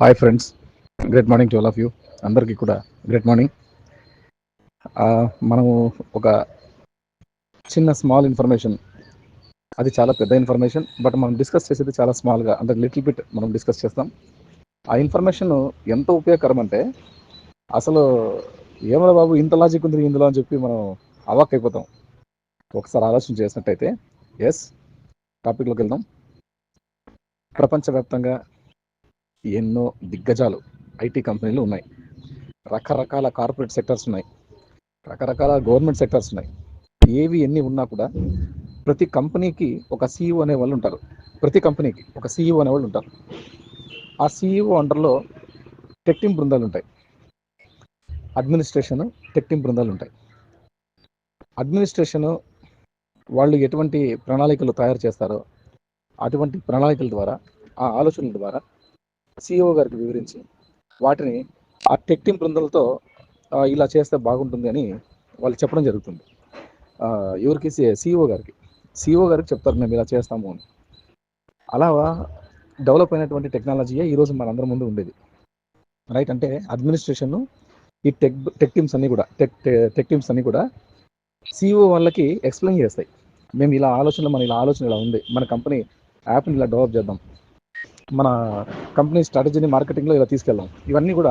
Hi friends, great morning to all of you. అందరికీ కూడా great morning. మనము ఒక చిన్న స్మాల్ ఇన్ఫర్మేషన్, అది చాలా పెద్ద ఇన్ఫర్మేషన్, బట్ మనం డిస్కస్ చేసేది చాలా స్మాల్గా, అంటే లిటిల్ బిట్ మనం డిస్కస్ చేస్తాం. ఆ ఇన్ఫర్మేషన్ ఎంత ఉపయోగకరం అంటే అసలు ఏమో బాబు ఇంత లాజిక్ ఉంది ఇందులో అని చెప్పి మనం అవాక్ అయిపోతాం ఒకసారి ఆలోచన చేసినట్టయితే. ఎస్, టాపిక్లోకి వెళ్దాం. ప్రపంచవ్యాప్తంగా ఎన్నో దిగ్గజాలు ఐటీ కంపెనీలు ఉన్నాయి, రకరకాల కార్పొరేట్ సెక్టర్స్ ఉన్నాయి, రకరకాల గవర్నమెంట్ సెక్టర్స్ ఉన్నాయి. ఏవి ఎన్ని ఉన్నా కూడా ప్రతి కంపెనీకి ఒక సీఈఓ అనే వాళ్ళు ఉంటారు. ప్రతి కంపెనీకి ఒక సీఈఓ అనేవాళ్ళు ఉంటారు. ఆ సీఈఓ అండర్లో టెక్ టీమ్ బృందాలు ఉంటాయి, అడ్మినిస్ట్రేషన్ టెక్ టీమ్ బృందాలు ఉంటాయి. అడ్మినిస్ట్రేషన్ వాళ్ళు ఎటువంటి ప్రణాళికలు తయారు చేస్తారో అటువంటి ప్రణాళికల ద్వారా, ఆ ఆలోచనల ద్వారా సీఈఓ గారికి వివరించి వాటిని ఆ టెక్ టీమ్ బృందాలతో ఇలా చేస్తే బాగుంటుంది అని వాళ్ళు చెప్పడం జరుగుతుంది. ఎవరికి? సీఈఓ గారికి చెప్తారు, మేము ఇలా చేస్తాము అని. అలా డెవలప్ అయినటువంటి టెక్నాలజీయే ఈరోజు మనందరి ముందు ఉండేది, రైట్? అంటే అడ్మినిస్ట్రేషన్, ఈ టెక్ టీమ్స్ అన్నీ కూడా సీఈఓ వాళ్ళకి ఎక్స్ప్లెయిన్ చేస్తాయి. మేము ఇలా మన ఆలోచన ఇలా ఉంది, మన కంపెనీ యాప్ని ఇలా డెవలప్ చేద్దాం, మన కంపెనీ స్ట్రాటజీని మార్కెటింగ్లో ఇలా తీసుకెళ్దాం. ఇవన్నీ కూడా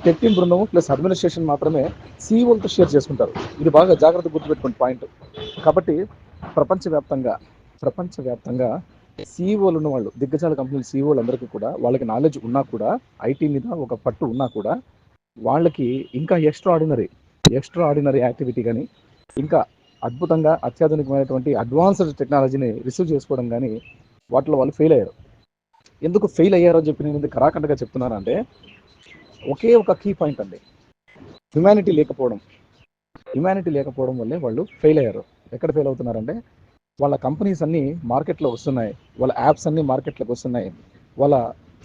టెక్ టీమ్ బృందం ప్లస్ అడ్మినిస్ట్రేషన్ మాత్రమే సీఈఓలతో షేర్ చేసుకుంటారు. ఇది బాగా జాగ్రత్త గుర్తుపెట్టుకునే పాయింట్. కాబట్టి ప్రపంచవ్యాప్తంగా సీఈఓలు ఉన్న వాళ్ళు, దిగ్గజాల కంపెనీల సీఈఓలు అందరికీ కూడా వాళ్ళకి నాలెడ్జ్ ఉన్నా కూడా, ఐటీ మీద ఒక పట్టు ఉన్నా కూడా, వాళ్ళకి ఇంకా ఎక్స్ట్రా ఆర్డినరీ యాక్టివిటీ కానీ, ఇంకా అద్భుతంగా అత్యాధునికమైనటువంటి అడ్వాన్స్డ్ టెక్నాలజీని రిసీవ్ చేసుకోవడం కానీ వాటిలో వాళ్ళు ఫెయిల్ అయ్యారు. ఎందుకు ఫెయిల్ అయ్యారో చెప్పి నేను ఇది కరాఖండగా చెప్తున్నానంటే, ఒకే ఒక కీ పాయింట్ అండి, హ్యుమానిటీ లేకపోవడం వల్లే వాళ్ళు ఫెయిల్ అయ్యారు. ఎక్కడ ఫెయిల్ అవుతున్నారంటే, వాళ్ళ కంపెనీస్ అన్నీ మార్కెట్లో వస్తున్నాయి, వాళ్ళ యాప్స్ అన్నీ మార్కెట్లోకి వస్తున్నాయి, వాళ్ళ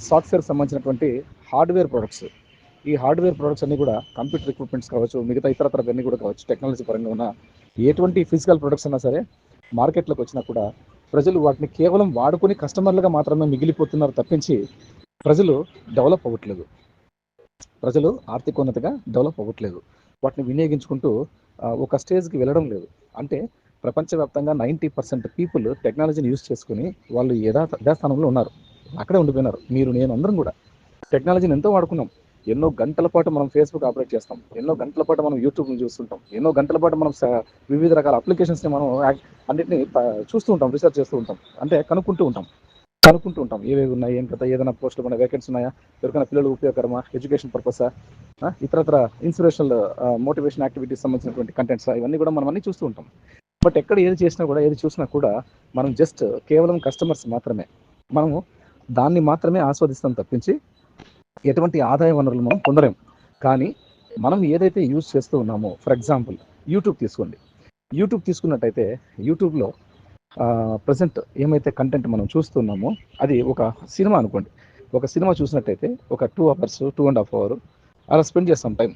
సాఫ్ట్వేర్ సంబంధించినటువంటి హార్డ్వేర్ ప్రొడక్ట్స్, ఈ హార్డ్వేర్ ప్రొడక్ట్స్ అన్నీ కూడా కంప్యూటర్ ఎక్విప్మెంట్స్ కావచ్చు, మిగతా ఇతరత్రవన్నీ కూడా కావచ్చు, టెక్నాలజీ పరంగా ఉన్న ఎటువంటి ఫిజికల్ ప్రొడక్ట్స్ అయినా సరే మార్కెట్లోకి వచ్చినా కూడా ప్రజలు వాటిని కేవలం వాడుకొని కస్టమర్లుగా మాత్రమే మిగిలిపోతున్నారు తప్పించి ప్రజలు ఆర్థికోన్నతిగా డెవలప్ అవ్వట్లేదు. వాటిని వినియోగించుకుంటూ ఒక స్టేజ్కి వెళ్ళడం లేదు. అంటే ప్రపంచవ్యాప్తంగా 90% పీపుల్ టెక్నాలజీని యూజ్ చేసుకుని వాళ్ళు యథాస్థానంలో ఉన్నారు, అక్కడే ఉండిపోయినారు. మీరు, నేను అందరం కూడా టెక్నాలజీని ఎంతో వాడుకున్నాం. ఎన్నో గంటల పాటు మనం ఫేస్బుక్ ఆపరేట్ చేస్తాం, ఎన్నో గంటల పాటు మనం యూట్యూబ్ని చూస్తుంటాం, ఎన్నో గంటల పాటు మనం వివిధ రకాల అప్లికేషన్స్ని మనం అన్నింటినీ చూస్తూ ఉంటాం, రీసెర్చ్ చేస్తూ ఉంటాం, అంటే కనుక్కుంటూ ఉంటాం ఏవేవి ఉన్నాయి, ఏం కదా, ఏదైనా పోస్టులు మన వేకెన్సీ ఉన్నాయా, ఎవరికైనా పిల్లలు ఉపయోగకరమా, ఎడ్యుకేషన్ పర్పసా, ఇతరత్ర ఇన్స్పిరేషనల్ మోటివేషన్ యాక్టివిటీస్ సంబంధించినటువంటి కంటెంట్స్, ఇవన్నీ కూడా మనం అన్నీ చూస్తూ ఉంటాం. బట్ ఎక్కడ ఏది చూసినా కూడా మనం జస్ట్ కేవలం కస్టమర్స్ మాత్రమే, మనము దాన్ని మాత్రమే ఆస్వాదిస్తాం తప్పించి ఎటువంటి ఆదాయ వనరులు మనం పొందలేం. కానీ మనం ఏదైతే యూజ్ చేస్తూ ఉన్నామో, ఫర్ ఎగ్జాంపుల్ యూట్యూబ్ తీసుకున్నట్టయితే యూట్యూబ్లో ప్రజెంట్ ఏమైతే కంటెంట్ మనం చూస్తున్నామో అది ఒక సినిమా అనుకోండి. ఒక సినిమా చూసినట్టయితే ఒక 2 hours, 2.5 hours అలా స్పెండ్ చేస్తాం టైం.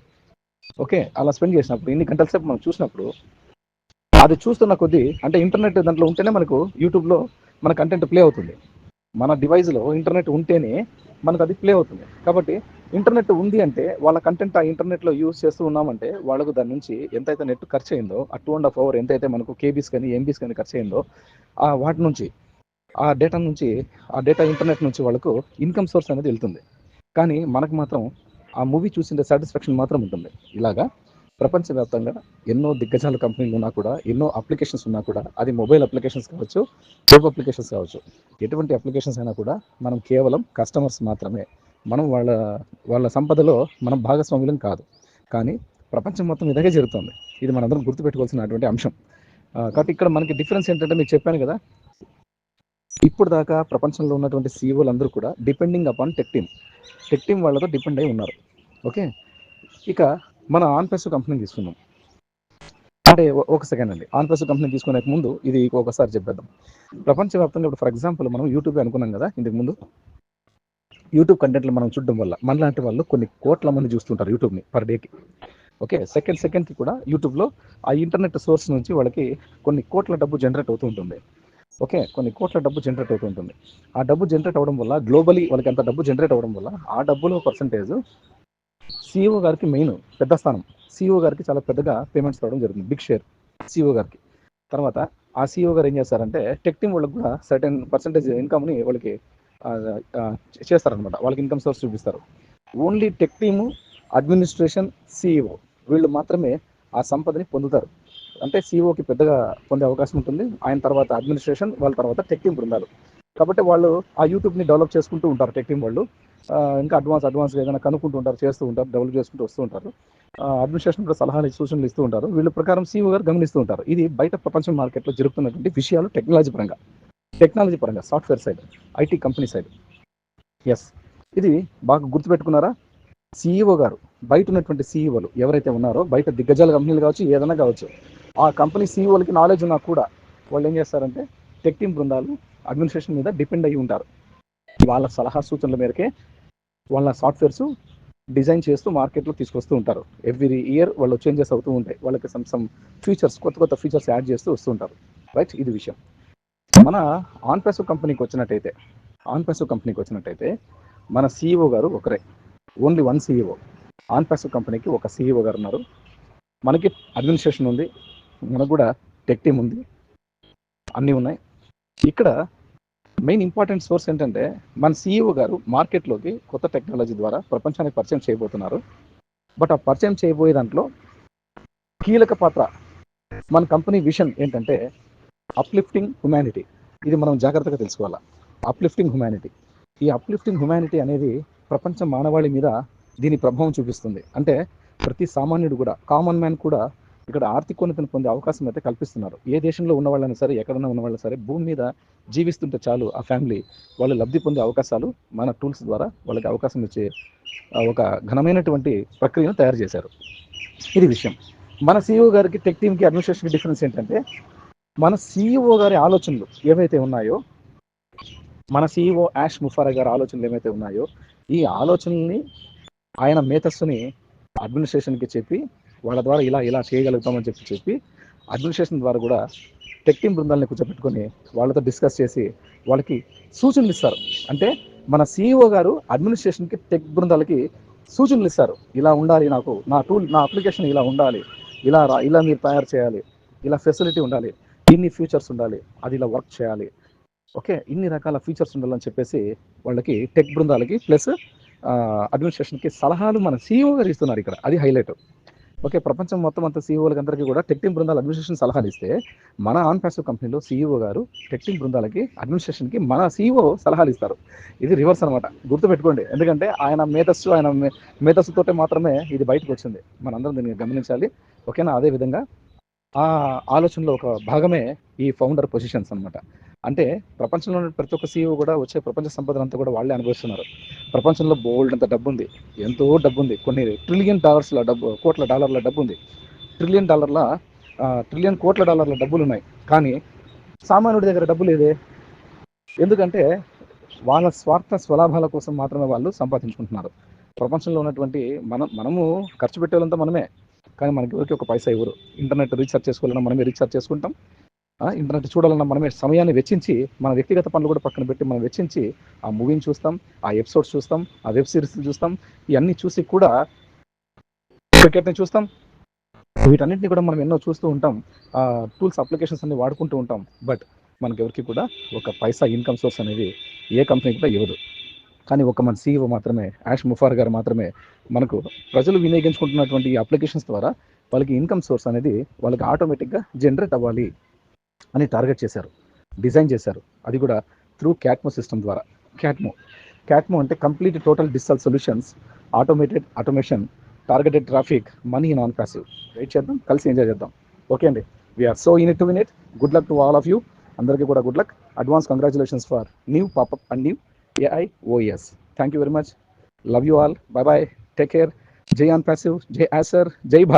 ఓకే, అలా స్పెండ్ చేసినప్పుడు ఇన్ని గంటల సేపు మనం చూసినప్పుడు అది చూస్తున్న కొద్దీ, అంటే ఇంటర్నెట్ దాంట్లో ఉంటేనే మనకు యూట్యూబ్లో మన కంటెంట్ ప్లే అవుతుంది. మన డివైస్లో ఇంటర్నెట్ ఉంటేనే మనకు అది ప్లే అవుతుంది. కాబట్టి ఇంటర్నెట్ ఉంది అంటే వాళ్ళ కంటెంట్ ఆ ఇంటర్నెట్లో యూజ్ చేస్తూ ఉన్నామంటే వాళ్ళకు దాని నుంచి ఎంతైతే నెట్ ఖర్చు అయిందో, ఆ 2.5 hours ఎంతైతే మనకు కేబీస్ కానీ ఎంబీస్ కానీ ఖర్చు అయిందో, వాటి నుంచి ఆ డేటా ఇంటర్నెట్ నుంచి వాళ్ళకు ఇన్కమ్ సోర్స్ అనేది వెళ్తుంది. కానీ మనకు మాత్రం ఆ మూవీ చూసిన సాటిస్ఫాక్షన్ మాత్రం ఉంటుంది. ఇలాగా ప్రపంచవ్యాప్తంగా ఎన్నో దిగ్గజాల కంపెనీలు ఉన్నా కూడా, ఎన్నో అప్లికేషన్స్ ఉన్నా కూడా, అది మొబైల్ అప్లికేషన్స్ కావచ్చు, వెబ్ అప్లికేషన్స్ కావచ్చు, ఎటువంటి అప్లికేషన్స్ అయినా కూడా మనం కేవలం కస్టమర్స్ మాత్రమే. మనం వాళ్ళ సంపదలో మనం భాగస్వాములం కాదు. కానీ ప్రపంచం మొత్తం ఇలాగే జరుగుతుంది. ఇది మనందరం గుర్తుపెట్టుకోవాల్సినటువంటి అంశం. కాబట్టి ఇక్కడ మనకి డిఫరెన్స్ ఏంటంటే, మీకు చెప్పాను కదా, ఇప్పుడు దాకా ప్రపంచంలో ఉన్నటువంటి సీఈఓలు అందరూ కూడా డిపెండింగ్ అపాన్ టెక్ టీమ్ వాళ్ళతో డిపెండ్ అయి ఉన్నారు. ఓకే, ఇక మన ఆన్పెస్ కంపెనీ తీసుకున్నాం అంటే, ఒక సెకండ్ అండి, ఆన్పెస్ కంపెనీ తీసుకునే ముందు ఇది ఒకసారి చెప్పేద్దాం. ప్రపంచవ్యాప్తంగా ఇప్పుడు ఫర్ ఎగ్జాంపుల్ మనం యూట్యూబ్ అనుకున్నాం కదా, ఇంతకు ముందు యూట్యూబ్ కంటెంట్లు మనం చూడడం వల్ల మనలాంటి వాళ్ళు కొన్ని కోట్ల మంది చూస్తుంటారు యూట్యూబ్ని పర్ డేకి. ఓకే, సెకండ్కి కూడా యూట్యూబ్లో ఆ ఇంటర్నెట్ సోర్స్ నుంచి వాళ్ళకి కొన్ని కోట్ల డబ్బు జనరేట్ అవుతూ ఉంటుంది. ఓకే, కొన్ని కోట్ల డబ్బు జనరేట్ అవుతుంటుంది. ఆ డబ్బు జనరేట్ అవ్వడం వల్ల గ్లోబలీ వాళ్ళకి అంత డబ్బు జనరేట్ అవ్వడం వల్ల ఆ డబ్బులో పర్సంటేజ్ సిఇఓ గారికి మెయిన్ పెద్ద స్థానం. సిఇఓ గారికి చాలా పెద్దగా పేమెంట్స్ రావడం జరుగుతుంది, బిగ్ షేర్ సిఇఓ గారికి. తర్వాత ఆ సిఇఓ గారు ఏం చేస్తారంటే టెక్ టీమ్ వాళ్ళకి కూడా సర్టెన్ పర్సంటేజ్ ఇన్కమ్ని వాళ్ళకి చేస్తారనమాట. వాళ్ళకి ఇన్కమ్ సోర్స్ చూపిస్తారు. Only tech team, administration, CEO వీళ్ళు మాత్రమే ఆ సంపదని పొందుతారు. అంటే సిఇఓకి పెద్దగా పొందే అవకాశం ఉంటుంది. ఆయన తర్వాత అడ్మినిస్ట్రేషన్, వాళ్ళ తర్వాత టెక్ టీమ్ బృందాలు. కాబట్టి వాళ్ళు ఆ యూట్యూబ్ని డెవలప్ చేసుకుంటూ ఉంటారు టెక్ టీమ్ వాళ్ళు. ఇంకా అడ్వాన్స్గా ఏదైనా కనుక్కుంటూ ఉంటారు, చేస్తూ ఉంటారు, డెవలప్ చేసుకుంటూ వస్తూ ఉంటారు. అడ్మినిస్ట్రేషన్ కూడా సలహాలు సూచనలు ఇస్తూ ఉంటారు. వీళ్ళ ప్రకారం సిఇఓ గారు గమనిస్తూ ఉంటారు. ఇది బయట ప్రపంచం మార్కెట్లో జరుగుతున్నటువంటి విషయాలు టెక్నాలజీ పరంగా software side, IT company side. Yes, ఇది బాగా గుర్తుపెట్టుకున్నారా? సిఇఓ గారు, బయట ఉన్నటువంటి సిఇఓలు ఎవరైతే ఉన్నారో, బయట దిగ్గజాల కంపెనీలు కావచ్చు, ఏదైనా కావచ్చు, ఆ కంపెనీ సిఇఓలకి నాలెడ్జ్ ఉన్నా కూడా వాళ్ళు ఏం చేస్తారంటే టెక్ టీమ్ బృందాలు అడ్మినిస్ట్రేషన్ మీద డిపెండ్ అయ్యి ఉంటారు. వాళ్ళ సలహా సూచనల మేరకే వాళ్ళ సాఫ్ట్వేర్స్ డిజైన్ చేస్తూ మార్కెట్లో తీసుకొస్తూ ఉంటారు. ఎవ్రీ ఇయర్ వాళ్ళు చేంజెస్ అవుతూ ఉంటాయి. వాళ్ళకి సమ్ ఫీచర్స్, కొత్త ఫీచర్స్ యాడ్ చేస్తూ వస్తూ ఉంటారు. రైట్, ఇది విషయం. మన ఆన్పాసివ్ కంపెనీకి వచ్చినట్టయితే మన సిఇఓ గారు ఒకరే, ఓన్లీ వన్ సిఇఓ. ఆన్పాసివ్ కంపెనీకి ఒక సిఇఓ గారు ఉన్నారు. మనకి అడ్మినిస్ట్రేషన్ ఉంది, మనకు కూడా టెక్ టీమ్ ఉంది, అన్నీ ఉన్నాయి. ఇక్కడ మెయిన్ ఇంపార్టెంట్ సోర్స్ ఏంటంటే మన సిఇఓ గారు మార్కెట్లోకి కొత్త టెక్నాలజీ ద్వారా ప్రపంచానికి పరిచయం చేయబోతున్నారు. బట్ ఆ పరిచయం చేయబోయే దాంట్లో కీలక పాత్ర మన కంపెనీ విషన్ ఏంటంటే అప్లిఫ్టింగ్ హ్యుమానిటీ. ఇది మనం జాగ్రత్తగా తెలుసుకోవాలా. Uplifting humanity. ఈ అప్లిఫ్టింగ్ హ్యుమానిటీ అనేది ప్రపంచ మానవాళి మీద దీని ప్రభావం చూపిస్తుంది. అంటే ప్రతి సామాన్యుడు కూడా, కామన్ మ్యాన్ కూడా ఇక్కడ ఆర్థికోన్నతిని పొందే అవకాశం అయితే కల్పిస్తున్నారు. ఏ దేశంలో ఉన్న వాళ్ళైనా సరే, ఎక్కడన్నా ఉన్న వాళ్ళైనా సరే, భూమి మీద జీవిస్తుంటే చాలు ఆ ఫ్యామిలీ వాళ్ళు లబ్ధి పొందే అవకాశాలు మన టూల్స్ ద్వారా వాళ్ళకి అవకాశం ఇచ్చే ఒక ఘనమైనటువంటి ప్రక్రియను తయారు చేశారు. ఇది విషయం. మన సిఇఓ గారికి, టెక్ టీమ్కి, అడ్మినిస్ట్రేషన్కి డిఫరెన్స్ ఏంటంటే మన సిఇఓ గారి ఆలోచనలు ఏవైతే ఉన్నాయో, మన సిఇఓ యాష్ ముఫారా గారి ఆలోచనలు ఏవైతే ఉన్నాయో, ఈ ఆలోచనల్ని ఆయన మేధస్సుని అడ్మినిస్ట్రేషన్కి చెప్పి వాళ్ళ ద్వారా ఇలా చేయగలుగుతామని చెప్పి అడ్మినిస్ట్రేషన్ ద్వారా కూడా టెక్ టీమ్ బృందాలని కూర్చోబెట్టుకొని వాళ్ళతో డిస్కస్ చేసి వాళ్ళకి సూచనలు ఇస్తారు. అంటే మన సిఇఓ గారు అడ్మినిస్ట్రేషన్కి, టెక్ బృందాలకి సూచనలు ఇస్తారు. ఇలా ఉండాలి, నాకు నా టూల్, నా అప్లికేషన్ ఇలా ఉండాలి, ఇలా మీరు తయారు చేయాలి, ఇలా ఫెసిలిటీ ఉండాలి, ఇన్ని ఫీచర్స్ ఉండాలి, అది ఇలా వర్క్ చేయాలి, ఓకే, ఇన్ని రకాల ఫీచర్స్ ఉండాలని చెప్పేసి వాళ్ళకి టెక్ బృందాలకి ప్లస్ అడ్మినిస్ట్రేషన్కి సలహాలు మన సిఇఓ గారు ఇస్తున్నారు ఇక్కడ. అది హైలైట్. ఓకే, ప్రపంచం మొత్తం అంతా సిఇఓలకి అందరికీ కూడా టెక్ టీమ్ బృందాలు అడ్మినిస్ట్రేషన్ సలహాలు ఇస్తే, మన ఆన్పాసివ్ కంపెనీలో సిఇఓ గారు టెక్ టీమ్ బృందాలకి, అడ్మినిస్ట్రేషన్కి మన సిఇఓ సలహాలు ఇస్తారు. ఇది రివర్స్ అనమాట, గుర్తుపెట్టుకోండి. ఎందుకంటే ఆయన మేధస్సుతోటే మాత్రమే ఇది బయటకు వచ్చింది. మనందరం దీన్ని గమనించాలి. ఓకేనా? అదేవిధంగా ఆ ఆలోచనలో ఒక భాగమే ఈ ఫౌండర్ పొజిషన్స్ అనమాట. అంటే ప్రపంచంలో ప్రతి ఒక్క సిఇఓ కూడా వచ్చే ప్రపంచ సంపదను అంతా కూడా వాళ్ళే అనుభవిస్తున్నారు. ప్రపంచంలో బోల్డ్ అంత డబ్బు ఉంది, ఎంతో డబ్బు ఉంది, కొన్ని ట్రిలియన్ డాలర్స్ల డబ్బు, కోట్ల డాలర్ల డబ్బు ఉంది, ట్రిలియన్ కోట్ల డాలర్ల డబ్బులు ఉన్నాయి. కానీ సామాన్యుడి దగ్గర డబ్బు లేదే. ఎందుకంటే వాళ్ళ స్వార్థ స్వలాభాల కోసం మాత్రమే వాళ్ళు సంపాదించుకుంటున్నారు. ప్రపంచంలో ఉన్నటువంటి మనము ఖర్చు పెట్టేవాళ్ళంతా మనమే, కానీ మనకి ఎవరికి ఒక పైసా ఇవ్వరు. ఇంటర్నెట్ రీఛార్జ్ చేసుకోవాలన్నా మనమే రీఛార్జ్ చేసుకుంటాం. ఇంటర్నెట్ చూడాలన్నా మనమే సమయాన్ని వెచ్చించి, మన వ్యక్తిగత పనులు కూడా పక్కన పెట్టి మనం వెచ్చించి ఆ మూవీని చూస్తాం, ఆ ఎపిసోడ్స్ చూస్తాం, ఆ వెబ్ సిరీస్ చూస్తాం. ఇవన్నీ చూసి కూడా క్రికెట్ని చూస్తాం. వీటన్నిటిని కూడా మనం ఎన్నో చూస్తూ ఉంటాం. టూల్స్, అప్లికేషన్స్ అన్ని వాడుకుంటూ ఉంటాం. బట్ మనకెవరికి కూడా ఒక పైసా ఇన్కమ్ సోర్స్ అనేది ఏ కంపెనీ కూడా ఇవ్వదు. కానీ ఒక మన సిఇఓ మాత్రమే, యాష్ ముఫార్ గారు మాత్రమే మనకు ప్రజలు వినియోగించుకుంటున్నటువంటి ఈ అప్లికేషన్స్ ద్వారా వాళ్ళకి ఇన్కమ్ సోర్స్ అనేది వాళ్ళకి ఆటోమేటిక్గా జనరేట్ అవ్వాలి అని టార్గెట్ చేశారు, డిజైన్ చేశారు. అది కూడా త్రూ క్యాట్మో సిస్టమ్ ద్వారా. క్యాట్మో అంటే complete total digital solutions, automation, targeted traffic, money in on passive. Wait చేద్దాం, కలిసి ఎంజాయ్ చేద్దాం. ఓకే అండి, we are so in it to win it. Good luck to all of you. అందరికీ కూడా good luck. Advance congratulations for new popup and new AI OES. Thank you very much. Love you all. Bye bye. Take care. Jai on passive. Jai Acer. Jai Bharat.